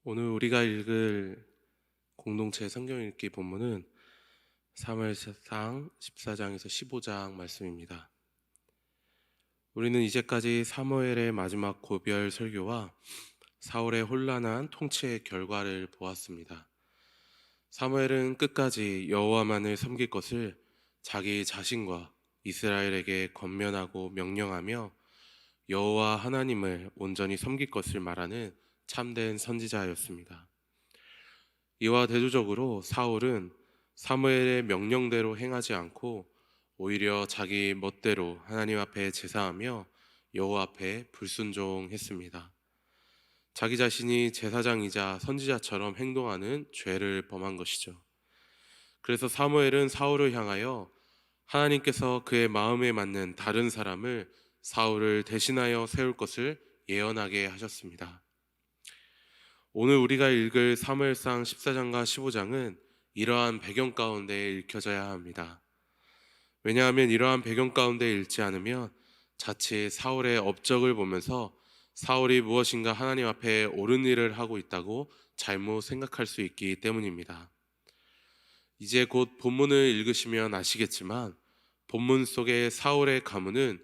오늘 우리가 읽을 공동체 성경 읽기 본문은 사무엘상 14장에서 15장 말씀입니다. 우리는 이제까지 사무엘의 마지막 고별 설교와 사울의 혼란한 통치의 결과를 보았습니다. 사무엘은 끝까지 여호와만을 섬길 것을 자기 자신과 이스라엘에게 권면하고 명령하며 여호와 하나님을 온전히 섬길 것을 말하는 참된 선지자였습니다. 이와 대조적으로 사울은 사무엘의 명령대로 행하지 않고 오히려 자기 멋대로 하나님 앞에 제사하며 여호와 앞에 불순종했습니다. 자기 자신이 제사장이자 선지자처럼 행동하는 죄를 범한 것이죠. 그래서 사무엘은 사울을 향하여 하나님께서 그의 마음에 맞는 다른 사람을 사울을 대신하여 세울 것을 예언하게 하셨습니다. 오늘 우리가 읽을 사무엘상 14장과 15장은 이러한 배경 가운데 읽혀져야 합니다. 왜냐하면 이러한 배경 가운데 읽지 않으면 자칫 사울의 업적을 보면서 사울이 무엇인가 하나님 앞에 옳은 일을 하고 있다고 잘못 생각할 수 있기 때문입니다. 이제 곧 본문을 읽으시면 아시겠지만 본문 속의 사울의 가문은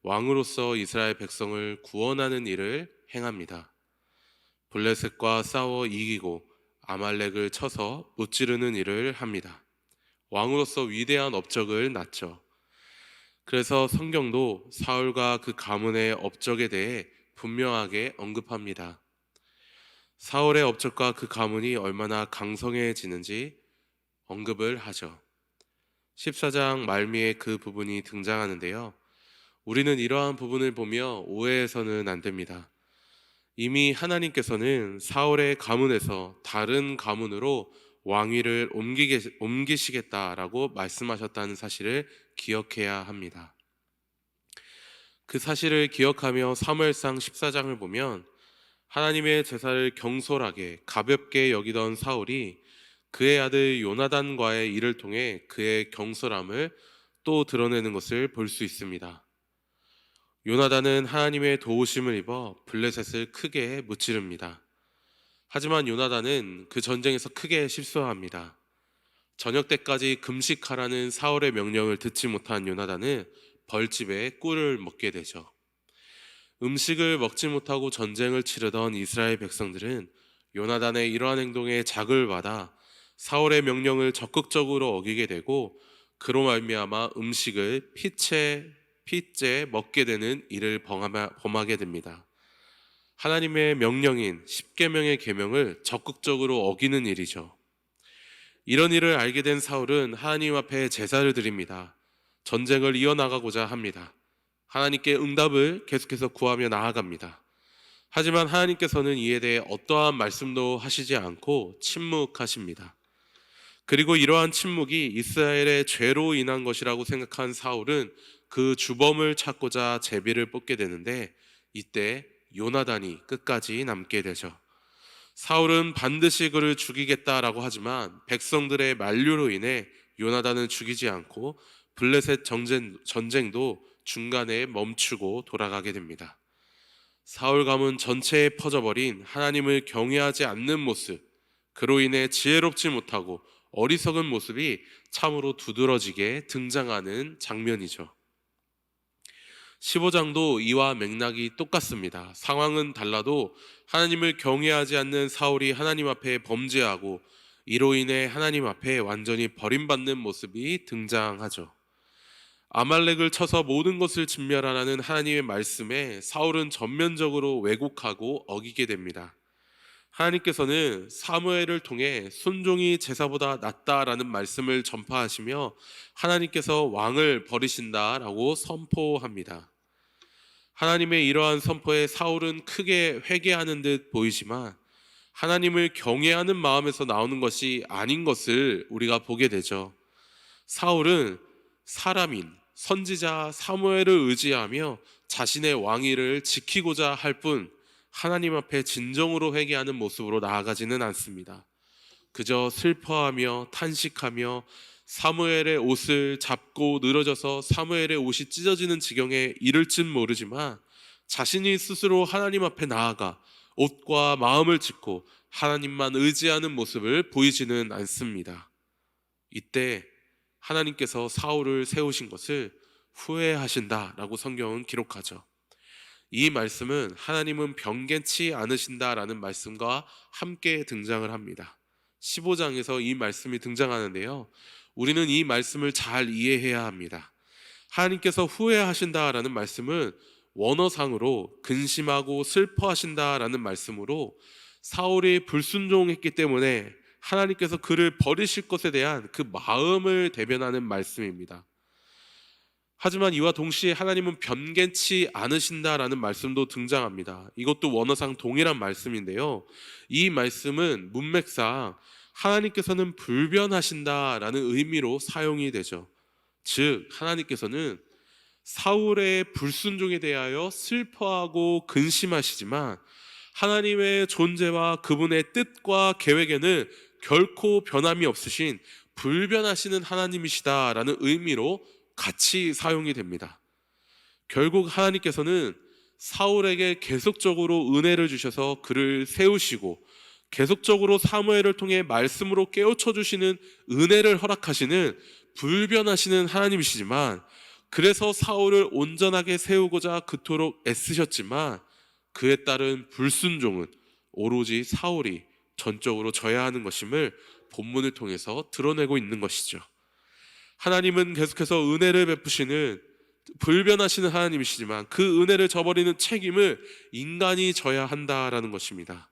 왕으로서 이스라엘 백성을 구원하는 일을 행합니다. 블레셋과 싸워 이기고 아말렉을 쳐서 무찌르는 일을 합니다. 왕으로서 위대한 업적을 낳죠. 그래서 성경도 사울과 그 가문의 업적에 대해 분명하게 언급합니다. 사울의 업적과 그 가문이 얼마나 강성해지는지 언급을 하죠. 14장 말미에 그 부분이 등장하는데요. 우리는 이러한 부분을 보며 오해해서는 안 됩니다. 이미 하나님께서는 사울의 가문에서 다른 가문으로 왕위를 옮기시겠다라고 말씀하셨다는 사실을 기억해야 합니다. 그 사실을 기억하며 사무엘상 14장을 보면 하나님의 제사를 경솔하게 가볍게 여기던 사울이 그의 아들 요나단과의 일을 통해 그의 경솔함을 또 드러내는 것을 볼 수 있습니다. 요나단은 하나님의 도우심을 입어 블레셋을 크게 무찌릅니다. 하지만 요나단은 그 전쟁에서 크게 실수합니다. 저녁 때까지 금식하라는 사울의 명령을 듣지 못한 요나단은 벌집에 꿀을 먹게 되죠. 음식을 먹지 못하고 전쟁을 치르던 이스라엘 백성들은 요나단의 이러한 행동에 자극을 받아 사울의 명령을 적극적으로 어기게 되고 그로 말미암아 음식을 핏째 먹게 되는 일을 범하게 됩니다. 하나님의 명령인 십계명의 계명을 적극적으로 어기는 일이죠. 이런 일을 알게 된 사울은 하나님 앞에 제사를 드립니다. 전쟁을 이어나가고자 합니다. 하나님께 응답을 계속해서 구하며 나아갑니다. 하지만 하나님께서는 이에 대해 어떠한 말씀도 하시지 않고 침묵하십니다. 그리고 이러한 침묵이 이스라엘의 죄로 인한 것이라고 생각한 사울은 그 주범을 찾고자 제비를 뽑게 되는데 이때 요나단이 끝까지 남게 되죠. 사울은 반드시 그를 죽이겠다라고 하지만 백성들의 만류로 인해 요나단을 죽이지 않고 블레셋 전쟁도 중간에 멈추고 돌아가게 됩니다. 사울 가문 전체에 퍼져버린 하나님을 경외하지 않는 모습, 그로 인해 지혜롭지 못하고 어리석은 모습이 참으로 두드러지게 등장하는 장면이죠. 15장도 이와 맥락이 똑같습니다. 상황은 달라도 하나님을 경외하지 않는 사울이 하나님 앞에 범죄하고 이로 인해 하나님 앞에 완전히 버림받는 모습이 등장하죠. 아말렉을 쳐서 모든 것을 진멸하라는 하나님의 말씀에 사울은 전면적으로 왜곡하고 어기게 됩니다. 하나님께서는 사무엘을 통해 순종이 제사보다 낫다라는 말씀을 전파하시며 하나님께서 왕을 버리신다라고 선포합니다. 하나님의 이러한 선포에 사울은 크게 회개하는 듯 보이지만 하나님을 경외하는 마음에서 나오는 것이 아닌 것을 우리가 보게 되죠. 사울은 사람인 선지자 사무엘을 의지하며 자신의 왕위를 지키고자 할 뿐 하나님 앞에 진정으로 회개하는 모습으로 나아가지는 않습니다. 그저 슬퍼하며 탄식하며 사무엘의 옷을 잡고 늘어져서 사무엘의 옷이 찢어지는 지경에 이를진 모르지만 자신이 스스로 하나님 앞에 나아가 옷과 마음을 찢고 하나님만 의지하는 모습을 보이지는 않습니다. 이때 하나님께서 사울을 세우신 것을 후회하신다라고 성경은 기록하죠. 이 말씀은 하나님은 변개치 않으신다라는 말씀과 함께 등장을 합니다. 15장에서 이 말씀이 등장하는데요, 우리는 이 말씀을 잘 이해해야 합니다. 하나님께서 후회하신다라는 말씀은 원어상으로 근심하고 슬퍼하신다라는 말씀으로 사울이 불순종했기 때문에 하나님께서 그를 버리실 것에 대한 그 마음을 대변하는 말씀입니다. 하지만 이와 동시에 하나님은 변개치 않으신다라는 말씀도 등장합니다. 이것도 원어상 동일한 말씀인데요, 이 말씀은 문맥상 하나님께서는 불변하신다라는 의미로 사용이 되죠. 즉 하나님께서는 사울의 불순종에 대하여 슬퍼하고 근심하시지만 하나님의 존재와 그분의 뜻과 계획에는 결코 변함이 없으신 불변하시는 하나님이시다라는 의미로 같이 사용이 됩니다. 결국 하나님께서는 사울에게 계속적으로 은혜를 주셔서 그를 세우시고 계속적으로 사무엘을 통해 말씀으로 깨우쳐 주시는 은혜를 허락하시는 불변하시는 하나님이시지만, 그래서 사울을 온전하게 세우고자 그토록 애쓰셨지만 그에 따른 불순종은 오로지 사울이 전적으로 져야 하는 것임을 본문을 통해서 드러내고 있는 것이죠. 하나님은 계속해서 은혜를 베푸시는 불변하시는 하나님이시지만 그 은혜를 저버리는 책임을 인간이 져야 한다라는 것입니다.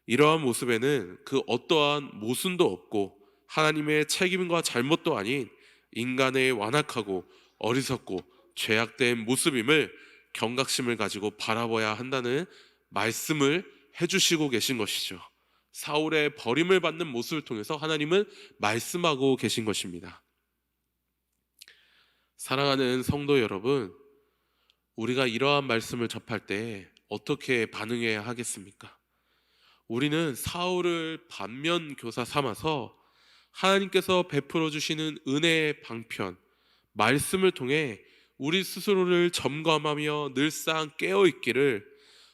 이러한 모습에는 그 어떠한 모순도 없고 하나님의 책임과 잘못도 아닌 인간의 완악하고 어리석고 죄악된 모습임을 경각심을 가지고 바라봐야 한다는 말씀을 해주시고 계신 것이죠. 사울의 버림을 받는 모습을 통해서 하나님은 말씀하고 계신 것입니다. 사랑하는 성도 여러분, 우리가 이러한 말씀을 접할 때 어떻게 반응해야 하겠습니까? 우리는 사울을 반면교사 삼아서 하나님께서 베풀어 주시는 은혜의 방편, 말씀을 통해 우리 스스로를 점검하며 늘상 깨어있기를,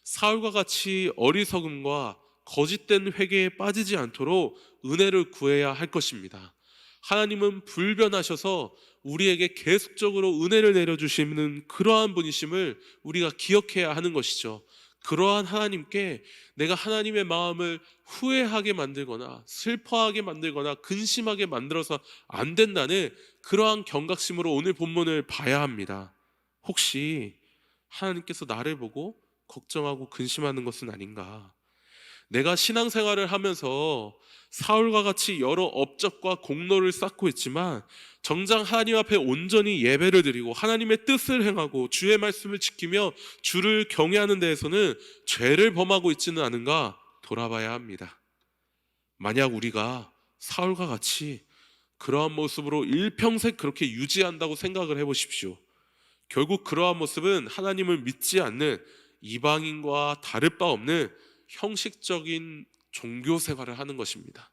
사울과 같이 어리석음과 거짓된 회개에 빠지지 않도록 은혜를 구해야 할 것입니다. 하나님은 불변하셔서 우리에게 계속적으로 은혜를 내려주시는 그러한 분이심을 우리가 기억해야 하는 것이죠. 그러한 하나님께 내가 하나님의 마음을 후회하게 만들거나 슬퍼하게 만들거나 근심하게 만들어서 안 된다는 그러한 경각심으로 오늘 본문을 봐야 합니다. 혹시 하나님께서 나를 보고 걱정하고 근심하는 것은 아닌가? 내가 신앙생활을 하면서 사울과 같이 여러 업적과 공로를 쌓고 있지만 정작 하나님 앞에 온전히 예배를 드리고 하나님의 뜻을 행하고 주의 말씀을 지키며 주를 경외하는 데에서는 죄를 범하고 있지는 않은가 돌아봐야 합니다. 만약 우리가 사울과 같이 그러한 모습으로 일평생 그렇게 유지한다고 생각을 해보십시오. 결국 그러한 모습은 하나님을 믿지 않는 이방인과 다를 바 없는 형식적인 종교 생활을 하는 것입니다.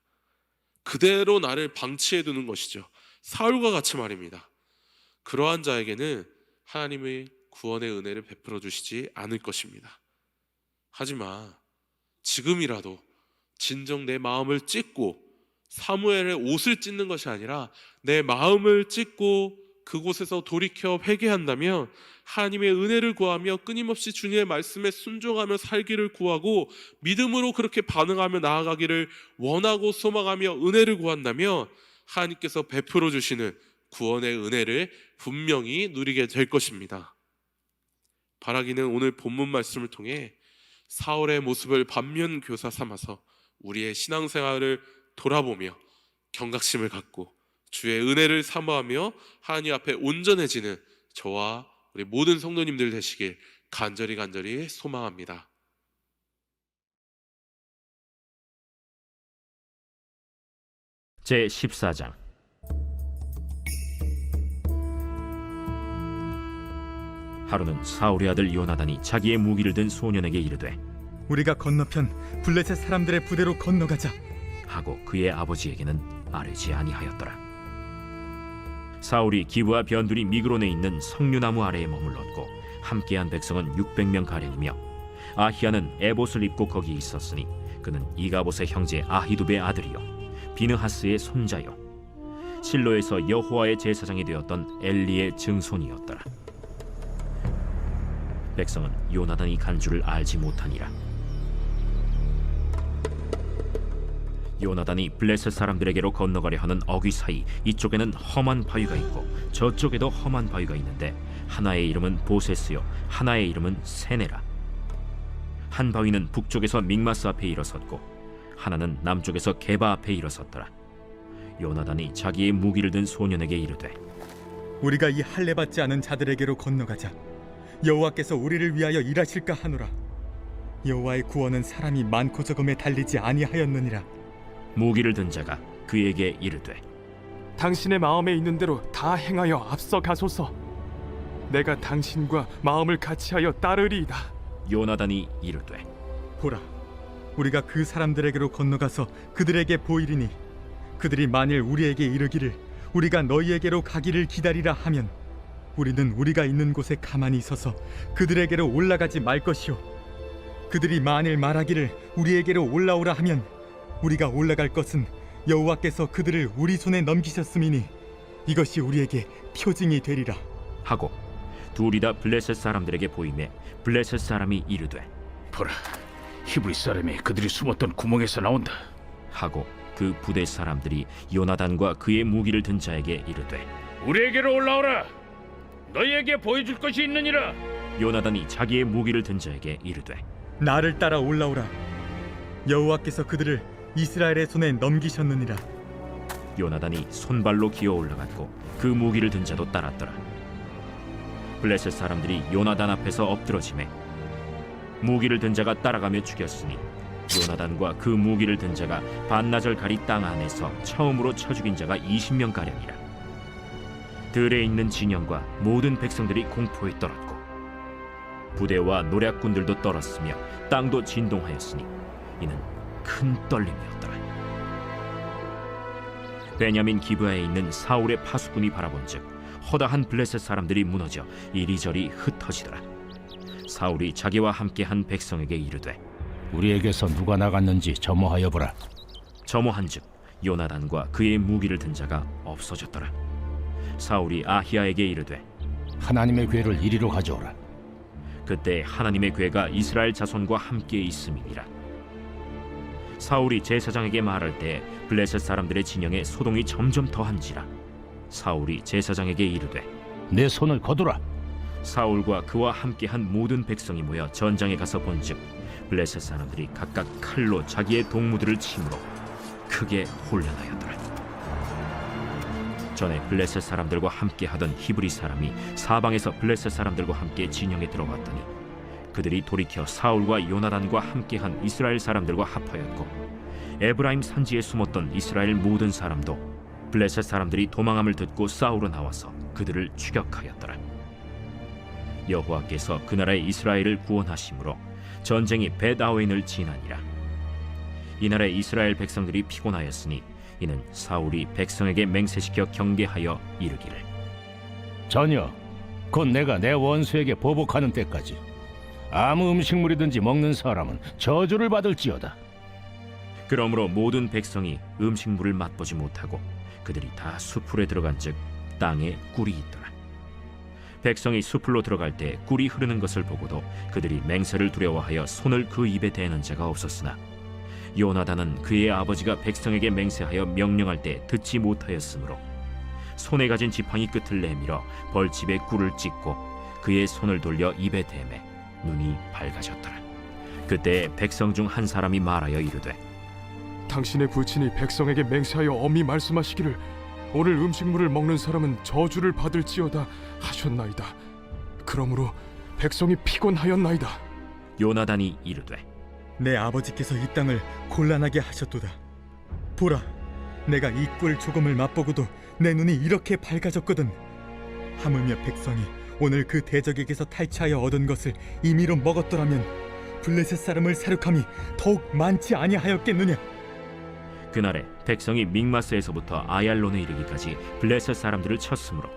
그대로 나를 방치해 두는 것이죠. 사울과 같이 말입니다. 그러한 자에게는 하나님의 구원의 은혜를 베풀어 주시지 않을 것입니다. 하지만 지금이라도 진정 내 마음을 찢고 사무엘의 옷을 찢는 것이 아니라 내 마음을 찢고 그곳에서 돌이켜 회개한다면 하나님의 은혜를 구하며 끊임없이 주님의 말씀에 순종하며 살기를 구하고 믿음으로 그렇게 반응하며 나아가기를 원하고 소망하며 은혜를 구한다면 하나님께서 베풀어 주시는 구원의 은혜를 분명히 누리게 될 것입니다. 바라기는 오늘 본문 말씀을 통해 사울의 모습을 반면교사 삼아서 우리의 신앙생활을 돌아보며 경각심을 갖고 주의 은혜를 사모하며 하나님 앞에 온전해지는 저와 우리 모든 성도님들 되시길 간절히 소망합니다. 제14장. 하루는 사울의 아들 요나단이 자기의 무기를 든 소년에게 이르되 우리가 건너편 블레셋 사람들의 부대로 건너가자 하고 그의 아버지에게는 아뢰지 아니하였더라. 사울이 기브와 변두리 미그론에 있는 석류나무 아래에 머물렀고 함께한 백성은 600명 가량이며 아히야는 에봇을 입고 거기 있었으니 그는 이가봇의 형제 아히두베의 아들이요 비느하스의 손자요 실로에서 여호와의 제사장이 되었던 엘리의 증손이었더라. 백성은 요나단이 간 줄을 알지 못하니라. 요나단이 블레셋 사람들에게로 건너가려 하는 어귀 사이 이쪽에는 험한 바위가 있고 저쪽에도 험한 바위가 있는데 하나의 이름은 보세스요 하나의 이름은 세네라. 한 바위는 북쪽에서 믹마스 앞에 일어섰고 하나는 남쪽에서 게바 앞에 일어섰더라. 요나단이 자기의 무기를 든 소년에게 이르되 우리가 이 할례 받지 않은 자들에게로 건너가자. 여호와께서 우리를 위하여 일하실까 하노라. 여호와의 구원은 사람이 많고 적음에 달리지 아니하였느니라. 무기를 든 자가 그에게 이르되 당신의 마음에 있는 대로 다 행하여 앞서 가소서. 내가 당신과 마음을 같이하여 따르리이다. 요나단이 이르되 보라, 우리가 그 사람들에게로 건너가서 그들에게 보이리니 그들이 만일 우리에게 이르기를 우리가 너희에게로 가기를 기다리라 하면 우리는 우리가 있는 곳에 가만히 서서 그들에게로 올라가지 말 것이요 그들이 만일 말하기를 우리에게로 올라오라 하면 우리가 올라갈 것은 여호와께서 그들을 우리 손에 넘기셨음이니 이것이 우리에게 표징이 되리라 하고 둘이 다 블레셋 사람들에게 보이매 블레셋 사람이 이르되 보라, 히브리 사람이 그들이 숨었던 구멍에서 나온다. 하고 그 부대 사람들이 요나단과 그의 무기를 든 자에게 이르되 우리에게로 올라오라. 너희에게 보여줄 것이 있느니라. 요나단이 자기의 무기를 든 자에게 이르되 나를 따라 올라오라. 여호와께서 그들을 이스라엘의 손에 넘기셨느니라. 요나단이 손발로 기어 올라갔고 그 무기를 든 자도 따랐더라. 블레셋 사람들이 요나단 앞에서 엎드러지매 무기를 든 자가 따라가며 죽였으니 요나단과 그 무기를 든 자가 반나절 가리 땅 안에서 처음으로 쳐 죽인 자가 20명 가량이라. 들에 있는 진영과 모든 백성들이 공포에 떨었고 부대와 노략군들도 떨었으며 땅도 진동하였으니 이는 큰 떨림이었더라. 베냐민 기브아에 있는 사울의 파수꾼이 바라본즉 허다한 블레셋 사람들이 무너져 이리저리 흩어지더라. 사울이 자기와 함께한 백성에게 이르되 우리에게서 누가 나갔는지 점호하여 보라. 점호한즉 요나단과 그의 무기를 든 자가 없어졌더라. 사울이 아히야에게 이르되 하나님의 괴를 이리로 가져오라. 그때 하나님의 괴가 이스라엘 자손과 함께 있음이니라. 사울이 제사장에게 말할 때 블레셋 사람들의 진영에 소동이 점점 더한지라. 사울이 제사장에게 이르되 내 손을 거두라. 사울과 그와 함께한 모든 백성이 모여 전장에 가서 본즉 블레셋 사람들이 각각 칼로 자기의 동무들을 치므로 크게 혼란하였더라. 전에 블레셋 사람들과 함께하던 히브리 사람이 사방에서 블레셋 사람들과 함께 진영에 들어왔더니 그들이 돌이켜 사울과 요나단과 함께한 이스라엘 사람들과 합하였고 에브라임 산지에 숨었던 이스라엘 모든 사람도 블레셋 사람들이 도망함을 듣고 싸우러 나와서 그들을 추격하였더라. 여호와께서 그 나라의 이스라엘을 구원하심으로 전쟁이 벳아웬을 지나니라. 이 나라의 이스라엘 백성들이 피곤하였으니 이는 사울이 백성에게 맹세시켜 경계하여 이르기를 전혀 곧 내가 내 원수에게 보복하는 때까지 아무 음식물이든지 먹는 사람은 저주를 받을지어다. 그러므로 모든 백성이 음식물을 맛보지 못하고 그들이 다 수풀에 들어간즉 땅에 꿀이 있더라. 백성이 수풀로 들어갈 때 꿀이 흐르는 것을 보고도 그들이 맹세를 두려워하여 손을 그 입에 대는 자가 없었으나 요나단은 그의 아버지가 백성에게 맹세하여 명령할 때 듣지 못하였으므로 손에 가진 지팡이 끝을 내밀어 벌집에 꿀을 찍고 그의 손을 돌려 입에 대매 눈이 밝아졌더라. 그때 백성 중 한 사람이 말하여 이르되 당신의 부친이 백성에게 맹세하여 엄히 말씀하시기를 오늘 음식물을 먹는 사람은 저주를 받을지어다 하셨나이다. 그러므로 백성이 피곤하였나이다. 요나단이 이르되 내 아버지께서 이 땅을 곤란하게 하셨도다. 보라, 내가 이 꿀 조금을 맛보고도 내 눈이 이렇게 밝아졌거든. 하물며 백성이 오늘 그 대적에게서 탈취하여 얻은 것을 임의로 먹었더라면 블레셋 사람을 사륙함이 더욱 많지 아니하였겠느냐. 그날에 백성이 믹마스에서부터 아얄론에 이르기까지 블레셋 사람들을 쳤으므로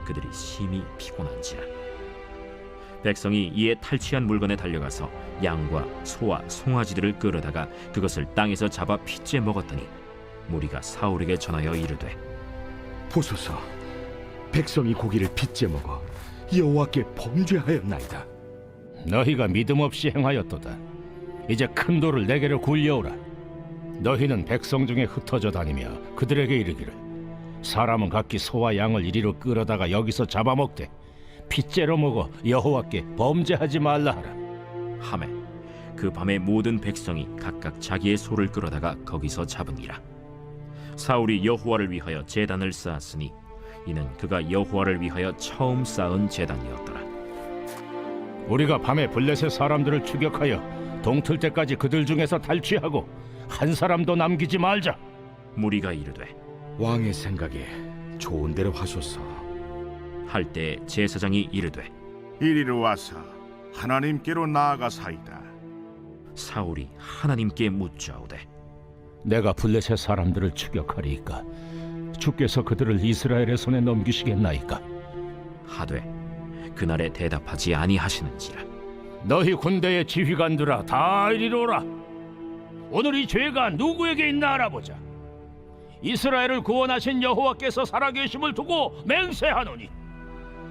그들이 심히 피곤한지라. 백성이 이에 탈취한 물건에 달려가서 양과 소와 송아지들을 끌어다가 그것을 땅에서 잡아 핏째 먹었더니 무리가 사울에게 전하여 이르되 보소서, 백성이 고기를 빚제 먹어 여호와께 범죄하였나이다. 너희가 믿음 없이 행하였도다. 이제 큰 돌을 내게로 굴려오라. 너희는 백성 중에 흩어져 다니며 그들에게 이르기를 사람은 각기 소와 양을 이리로 끌어다가 여기서 잡아먹되 핏째로 먹어 여호와께 범죄하지 말라 하라. 하매 그 밤에 모든 백성이 각각 자기의 소를 끌어다가 거기서 잡으니라. 사울이 여호와를 위하여 제단을 쌓았으니 이는 그가 여호와를 위하여 처음 쌓은 제단이었더라. 우리가 밤에 블레셋 사람들을 추격하여 동틀 때까지 그들 중에서 탈취하고 한 사람도 남기지 말자. 무리가 이르되 왕의 생각에 좋은 대로 하소서. 할 때 제사장이 이르되 이리로 와서 하나님께로 나아가사이다. 사울이 하나님께 묻자오되 내가 블레셋 사람들을 추격하리이까 주께서 그들을 이스라엘의 손에 넘기시겠나이까. 하되 그날에 대답하지 아니하시는지라. 너희 군대의 지휘관들아 다 이리로 오라. 오늘 이 죄가 누구에게 있나 알아보자. 이스라엘을 구원하신 여호와께서 살아계심을 두고 맹세하노니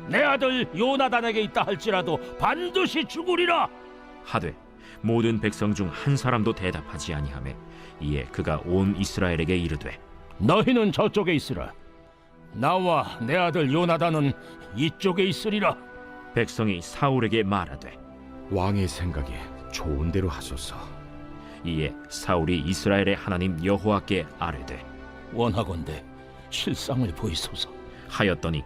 내 아들 요나단에게 있다 할지라도 반드시 죽으리라. 하되 모든 백성 중 한 사람도 대답하지 아니하매 이에 그가 온 이스라엘에게 이르되 너희는 저쪽에 있으라. 나와 내 아들 요나단은 이쪽에 있으리라. 백성이 사울에게 말하되 왕의 생각에 좋은 대로 하소서. 이에 사울이 이스라엘의 하나님 여호와께 아뢰되 원하건대 실상을 보이소서. 하였더니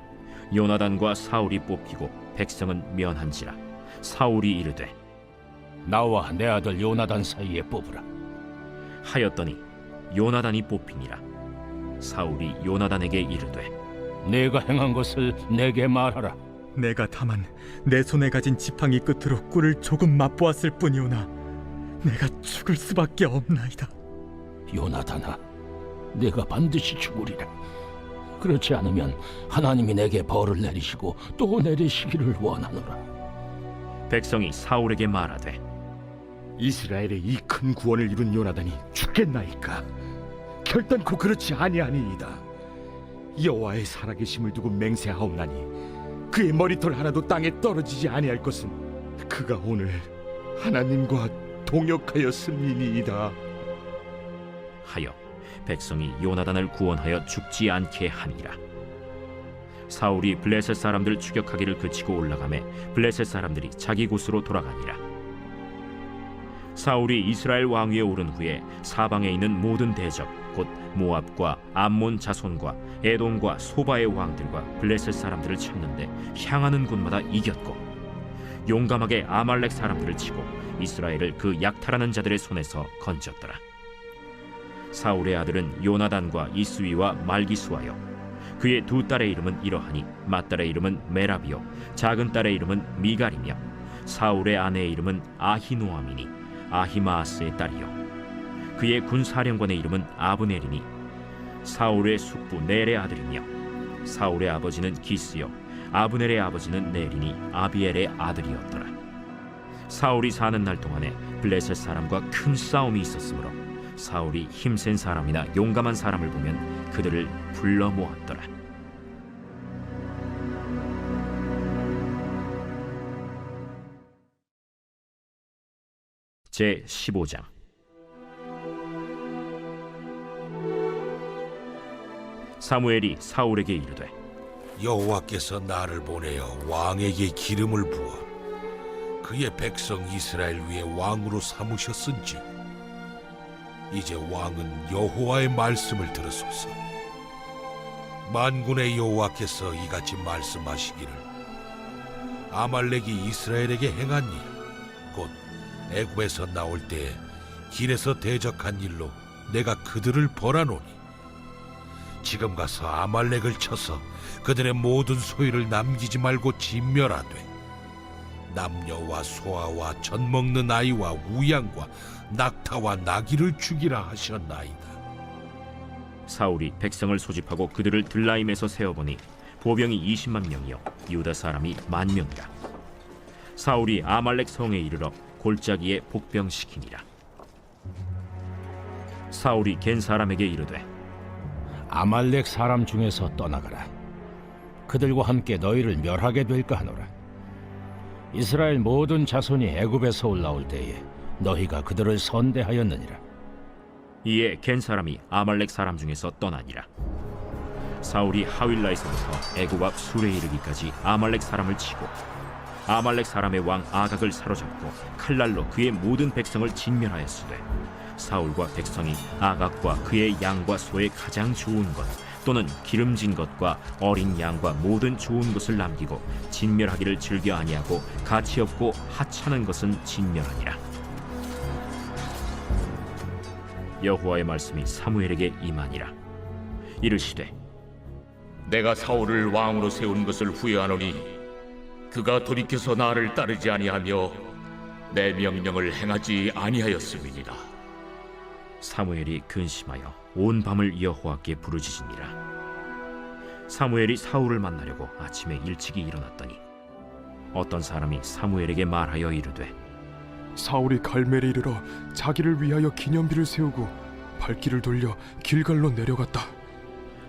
요나단과 사울이 뽑히고 백성은 면한지라. 사울이 이르되 나와 내 아들 요나단 사이에 뽑으라. 하였더니 요나단이 뽑히니라. 사울이 요나단에게 이르되 내가 행한 것을 내게 말하라. 내가 다만 내 손에 가진 지팡이 끝으로 꿀을 조금 맛보았을 뿐이오나 내가 죽을 수밖에 없나이다. 요나단아, 내가 반드시 죽으리라. 그렇지 않으면 하나님이 내게 벌을 내리시고 또 내리시기를 원하노라. 백성이 사울에게 말하되 이스라엘의 이 큰 구원을 이룬 요나단이 죽겠나이까? 결단코 그렇지 아니하니이다. 여호와의 살아계심을 두고 맹세하옵나니 그의 머리털 하나도 땅에 떨어지지 아니할 것은 그가 오늘 하나님과 동역하였음이니이다. 하여 백성이 요나단을 구원하여 죽지 않게 하니라. 사울이 블레셋 사람들 추격하기를 그치고 올라가매 블레셋 사람들이 자기 곳으로 돌아가니라. 사울이 이스라엘 왕위에 오른 후에 사방에 있는 모든 대적 곧 모압과 암몬 자손과 에돔과 소바의 왕들과 블레셋 사람들을 쳤는데 향하는 곳마다 이겼고 용감하게 아말렉 사람들을 치고 이스라엘을 그 약탈하는 자들의 손에서 건졌더라. 사울의 아들은 요나단과 이스위와 말기수하여 그의 두 딸의 이름은 이러하니 맏딸의 이름은 메라비요 작은 딸의 이름은 미갈이며 사울의 아내의 이름은 아히노아미니 아히마아스의 딸이요 그의 군사령관의 이름은 아브넬이니 사울의 숙부 넬의 아들이며 사울의 아버지는 기스요 아브넬의 아버지는 넬이니 아비엘의 아들이었더라. 사울이 사는 날 동안에 블레셋 사람과 큰 싸움이 있었으므로 사울이 힘센 사람이나 용감한 사람을 보면 그들을 불러 모았더라. 제 15장. 사무엘이 사울에게 이르되 여호와께서 나를 보내어 왕에게 기름을 부어 그의 백성 이스라엘 위에 왕으로 삼으셨은지 이제 왕은 여호와의 말씀을 들으소서. 만군의 여호와께서 이같이 말씀하시기를 아말렉이 이스라엘에게 행한 일 곧 애굽에서 나올 때에 길에서 대적한 일로 내가 그들을 벌하노니 지금 가서 아말렉을 쳐서 그들의 모든 소유를 남기지 말고 진멸하되 남녀와 소아와 젖 먹는 아이와 우양과 낙타와 나귀를 죽이라 하셨나이다. 사울이 백성을 소집하고 그들을 들라임에서 세어보니 보병이 20만 명이요 유다 사람이 10,000명이라. 사울이 아말렉 성에 이르러 골짜기에 복병시키니라. 사울이 겐 사람에게 이르되 아말렉 사람 중에서 떠나가라. 그들과 함께 너희를 멸하게 될까 하노라. 이스라엘 모든 자손이 애굽에서 올라올 때에 너희가 그들을 선대하였느니라. 이에 겐 사람이 아말렉 사람 중에서 떠나니라. 사울이 하윌라에서부터 애굽 앞 술에 이르기까지 아말렉 사람을 치고 아말렉 사람의 왕 아각을 사로잡고 칼날로 그의 모든 백성을 진멸하였으되 사울과 백성이 아각과 그의 양과 소의 가장 좋은 것 또는 기름진 것과 어린 양과 모든 좋은 것을 남기고 진멸하기를 즐겨 아니하고 가치 없고 하찮은 것은 진멸하니라. 여호와의 말씀이 사무엘에게 임하니라. 이르시되 내가 사울을 왕으로 세운 것을 후회하노니 그가 돌이켜서 나를 따르지 아니하며 내 명령을 행하지 아니하였음이니라. 사무엘이 근심하여 온 밤을 여호와께 부르짖으니라. 사무엘이 사울을 만나려고 아침에 일찍이 일어났더니 어떤 사람이 사무엘에게 말하여 이르되 사울이 갈멜에 이르러 자기를 위하여 기념비를 세우고 발길을 돌려 길갈로 내려갔다.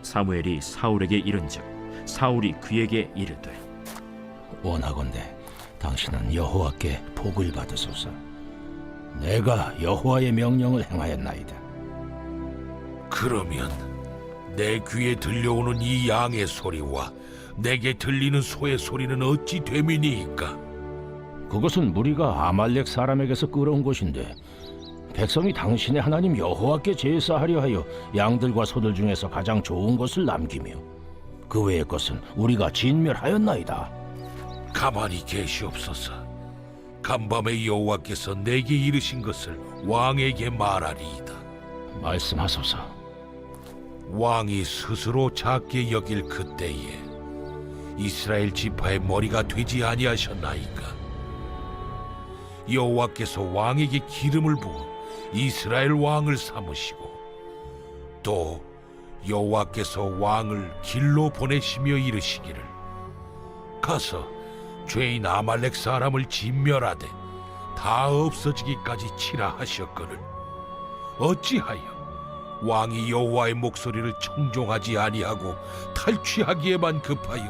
사무엘이 사울에게 이른즉 사울이 그에게 이르되 원하건대 당신은 여호와께 복을 받으소서. 내가 여호와의 명령을 행하였나이다. 그러면 내 귀에 들려오는 이 양의 소리와 내게 들리는 소의 소리는 어찌 됨이니이까? 그것은 무리가 아말렉 사람에게서 끌어온 것인데 백성이 당신의 하나님 여호와께 제사하려 하여 양들과 소들 중에서 가장 좋은 것을 남기며 그 외의 것은 우리가 진멸하였나이다. 가만히 계시옵소서. 간밤에 여호와께서 내게 이르신 것을 왕에게 말하리이다. 말씀하소서. 왕이 스스로 작게 여길 그때에 이스라엘 지파의 머리가 되지 아니하셨나이까? 여호와께서 왕에게 기름을 부어 이스라엘 왕을 삼으시고 또 여호와께서 왕을 길로 보내시며 이르시기를 가서 죄인 아말렉 사람을 진멸하되 다 없어지기까지 치라 하셨거늘 어찌하여 왕이 여호와의 목소리를 청종하지 아니하고 탈취하기에만 급하여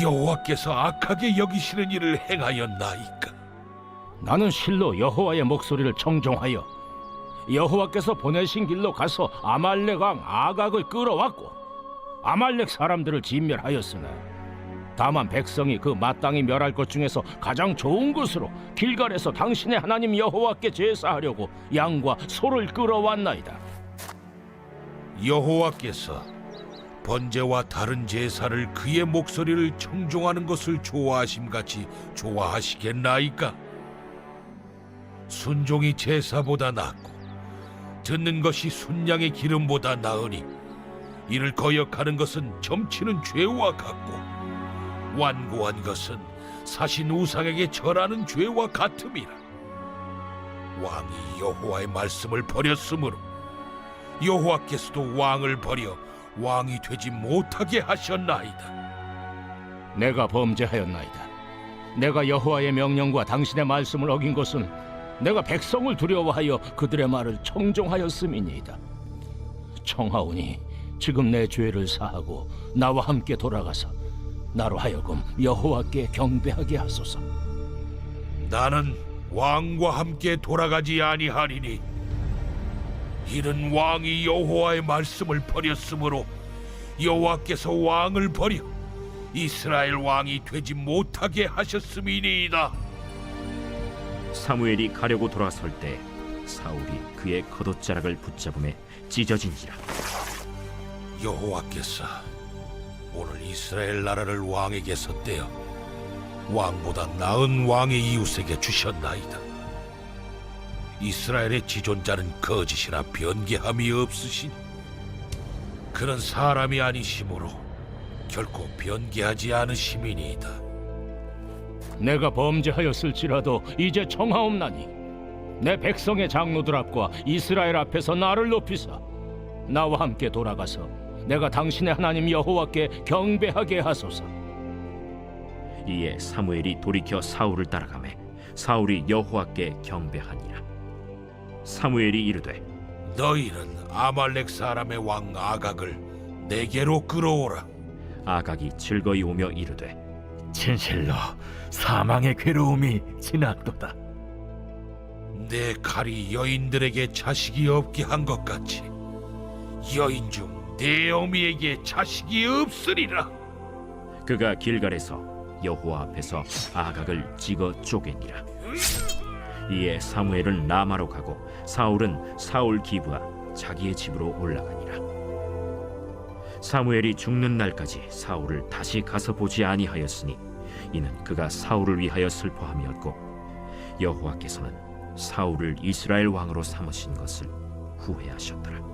여호와께서 악하게 여기시는 일을 행하였나이까? 나는 실로 여호와의 목소리를 청종하여 여호와께서 보내신 길로 가서 아말렉 왕 아각을 끌어왔고 아말렉 사람들을 진멸하였으나 다만 백성이 그 마땅히 멸할 것 중에서 가장 좋은 것으로 길갈에서 당신의 하나님 여호와께 제사하려고 양과 소를 끌어왔나이다. 여호와께서 번제와 다른 제사를 그의 목소리를 청종하는 것을 좋아하심같이 좋아하시겠나이까? 순종이 제사보다 낫고 듣는 것이 순양의 기름보다 나으니 이를 거역하는 것은 점치는 죄와 같고 완고한 것은 사신 우상에게 절하는 죄와 같음이라. 왕이 여호와의 말씀을 버렸으므로 여호와께서도 왕을 버려 왕이 되지 못하게 하셨나이다. 내가 범죄하였나이다. 내가 여호와의 명령과 당신의 말씀을 어긴 것은 내가 백성을 두려워하여 그들의 말을 청종하였음이니이다. 청하오니 지금 내 죄를 사하고 나와 함께 돌아가서 나로 하여금 여호와께 경배하게 하소서. 나는 왕과 함께 돌아가지 아니하리니 이는 왕이 여호와의 말씀을 버렸으므로 여호와께서 왕을 버려 이스라엘 왕이 되지 못하게 하셨음이니이다. 사무엘이 가려고 돌아설 때 사울이 그의 겉옷자락을 붙잡음에 찢어진지라. 여호와께서 오늘 이스라엘 나라를 왕에게서 떼어 왕보다 나은 왕의 이웃에게 주셨나이다. 이스라엘의 지존자는 거짓이나 변개함이 없으시니 그는 사람이 아니시므로 결코 변개하지 않으심이니이다. 내가 범죄하였을지라도 이제 청하옵나니 내 백성의 장로들 앞과 이스라엘 앞에서 나를 높이사 나와 함께 돌아가서 내가 당신의 하나님 여호와께 경배하게 하소서. 이에 사무엘이 돌이켜 사울을 따라가매 사울이 여호와께 경배하니라. 사무엘이 이르되 너희는 아말렉 사람의 왕 아각을 내게로 끌어오라. 아각이 즐거이 오며 이르되 진실로 사망의 괴로움이 지났도다. 내 칼이 여인들에게 자식이 없게 한 것 같이 여인 중 내 어미에게 자식이 없으리라. 그가 길갈에서 여호와 앞에서 아각을 찍어 쪼개니라. 이에 사무엘은 라마로 가고 사울은 사울 기브와 자기의 집으로 올라가니라. 사무엘이 죽는 날까지 사울을 다시 가서 보지 아니하였으니 이는 그가 사울을 위하여 슬퍼함이었고 여호와께서는 사울을 이스라엘 왕으로 삼으신 것을 후회하셨더라.